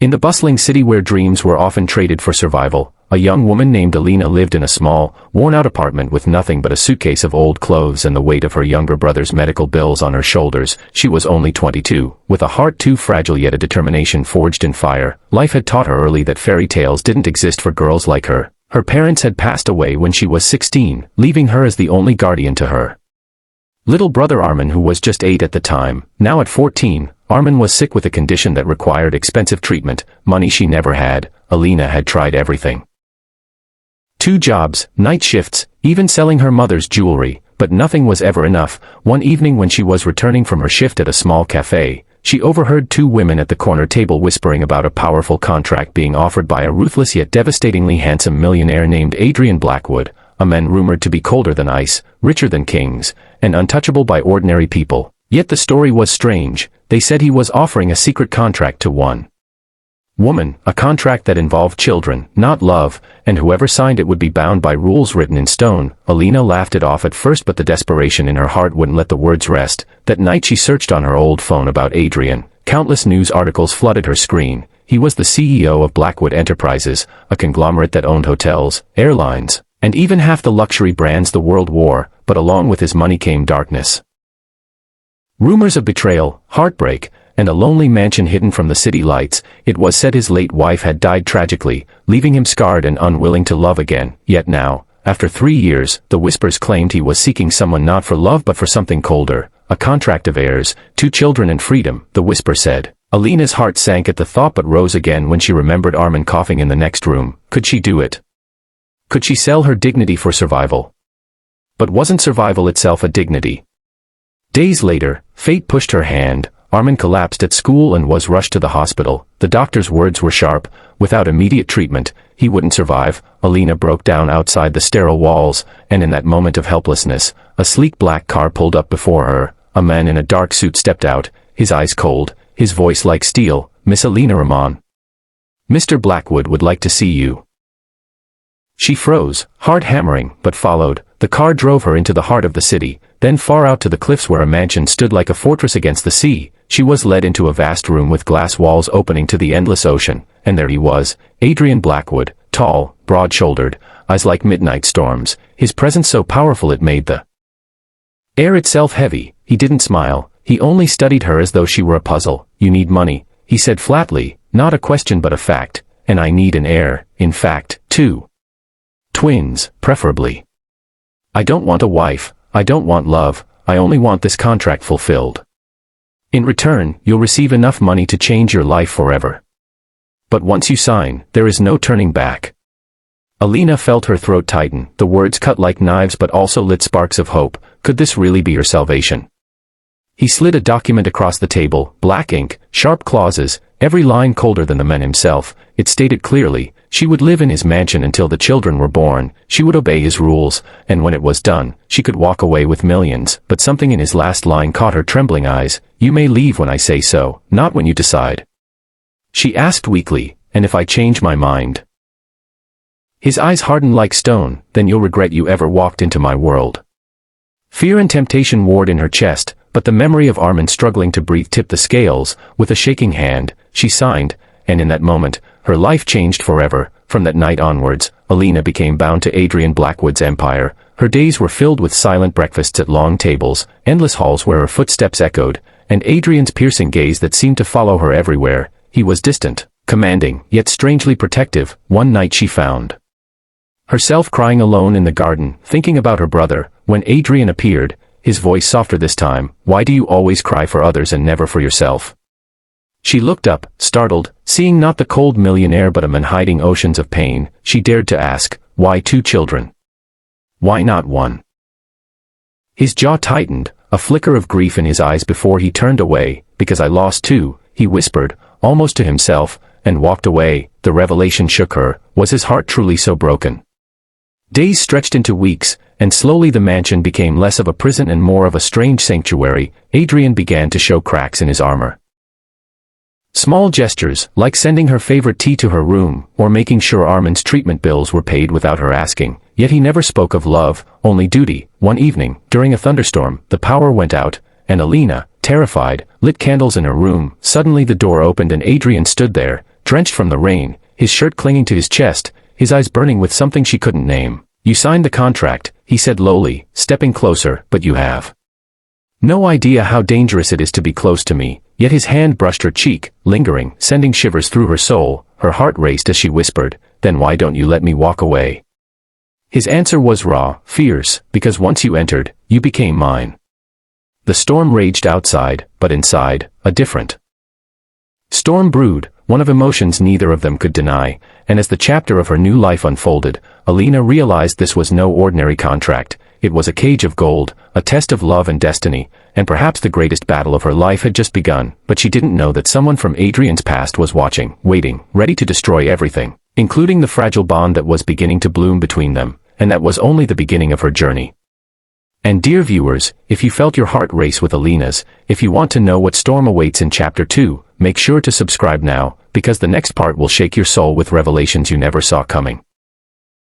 In the bustling city where dreams were often traded for survival, a young woman named Alina lived in a small, worn-out apartment with nothing but a suitcase of old clothes and the weight of her younger brother's medical bills on her shoulders. She was only 22, with a heart too fragile yet a determination forged in fire. Life had taught her early that fairy tales didn't exist for girls like her. Her parents had passed away when she was 16, leaving her as the only guardian to her little brother Armin, who was just 8 at the time. Now at 14, Armin was sick with a condition that required expensive treatment, money she never had. Alina had tried everything. 2 jobs, night shifts, even selling her mother's jewelry, but nothing was ever enough. One evening when she was returning from her shift at a small cafe, she overheard 2 women at the corner table whispering about a powerful contract being offered by a ruthless yet devastatingly handsome millionaire named Adrien Blackwood, a man rumored to be colder than ice, richer than kings, and untouchable by ordinary people. Yet the story was strange. They said he was offering a secret contract to one woman, a contract that involved children, not love, and whoever signed it would be bound by rules written in stone. Alina laughed it off at first, but the desperation in her heart wouldn't let the words rest. That night she searched on her old phone about Adrien. Countless news articles flooded her screen. He was the CEO of Blackwood Enterprises, a conglomerate that owned hotels, airlines, and even half the luxury brands the world wore, but along with his money came darkness. Rumors of betrayal, heartbreak, and a lonely mansion hidden from the city lights. It was said his late wife had died tragically, leaving him scarred and unwilling to love again. Yet now, after 3 years, the whispers claimed he was seeking someone not for love but for something colder, a contract of heirs, 2 children and freedom, the whisper said. Alina's heart sank at the thought but rose again when she remembered Armin coughing in the next room. Could she do it? Could she sell her dignity for survival? But wasn't survival itself a dignity? Days later, fate pushed her hand. Armin collapsed at school and was rushed to the hospital. The doctor's words were sharp. Without immediate treatment, he wouldn't survive. Alina broke down outside the sterile walls, and in that moment of helplessness, a sleek black car pulled up before her. A man in a dark suit stepped out, his eyes cold, his voice like steel. "Miss Alina Rahman. Mr. Blackwood would like to see you." She froze, heart hammering, but followed. The car drove her into the heart of the city, then far out to the cliffs where a mansion stood like a fortress against the sea. She was led into a vast room with glass walls opening to the endless ocean, and there he was, Adrien Blackwood, tall, broad-shouldered, eyes like midnight storms, his presence so powerful it made the air itself heavy. He didn't smile, he only studied her as though she were a puzzle. "You need money," he said flatly, not a question but a fact, "and I need an heir, in fact, 2. Twins, preferably. I don't want a wife, I don't want love, I only want this contract fulfilled. In return, you'll receive enough money to change your life forever. But once you sign, there is no turning back." Alina felt her throat tighten. The words cut like knives but also lit sparks of hope. Could this really be her salvation? He slid a document across the table, black ink, sharp clauses, every line colder than the man himself. It stated clearly, she would live in his mansion until the children were born, she would obey his rules, and when it was done, she could walk away with millions. But something in his last line caught her trembling eyes. "You may leave when I say so, not when you decide." She asked weakly, "And if I change my mind?" His eyes hardened like stone. "Then you'll regret you ever walked into my world." Fear and temptation warred in her chest, but the memory of Armin struggling to breathe tipped the scales. With a shaking hand, she signed, and in that moment, her life changed forever. From that night onwards, Alina became bound to Adrien Blackwood's empire. Her days were filled with silent breakfasts at long tables, endless halls where her footsteps echoed, and Adrien's piercing gaze that seemed to follow her everywhere. He was distant, commanding, yet strangely protective. One night she found herself crying alone in the garden, thinking about her brother, when Adrien appeared, his voice softer this time. "Why do you always cry for others and never for yourself?" She looked up, startled, seeing not the cold millionaire but a man hiding oceans of pain. She dared to ask, "Why 2 children? Why not 1? His jaw tightened, a flicker of grief in his eyes before he turned away. "Because I lost 2, he whispered, almost to himself, and walked away. The revelation shook her. Was his heart truly so broken? Days stretched into weeks, and slowly the mansion became less of a prison and more of a strange sanctuary. Adrien began to show cracks in his armor. Small gestures, like sending her favorite tea to her room, or making sure Armin's treatment bills were paid without her asking. Yet he never spoke of love, only duty. One evening, during a thunderstorm, the power went out, and Alina, terrified, lit candles in her room. Suddenly the door opened and Adrien stood there, drenched from the rain, his shirt clinging to his chest, his eyes burning with something she couldn't name. "You signed the contract," he said lowly, stepping closer, "but you have no idea how dangerous it is to be close to me." Yet his hand brushed her cheek, lingering, sending shivers through her soul. Her heart raced as she whispered, "Then why don't you let me walk away?" His answer was raw, fierce, "Because once you entered, you became mine." The storm raged outside, but inside, a different storm brewed, one of emotions neither of them could deny, and as the chapter of her new life unfolded, Alina realized this was no ordinary contract. It was a cage of gold, a test of love and destiny, and perhaps the greatest battle of her life had just begun, but she didn't know that someone from Adrien's past was watching, waiting, ready to destroy everything, including the fragile bond that was beginning to bloom between them, and that was only the beginning of her journey. And dear viewers, if you felt your heart race with Alina's, if you want to know what storm awaits in Chapter 2, make sure to subscribe now, because the next part will shake your soul with revelations you never saw coming.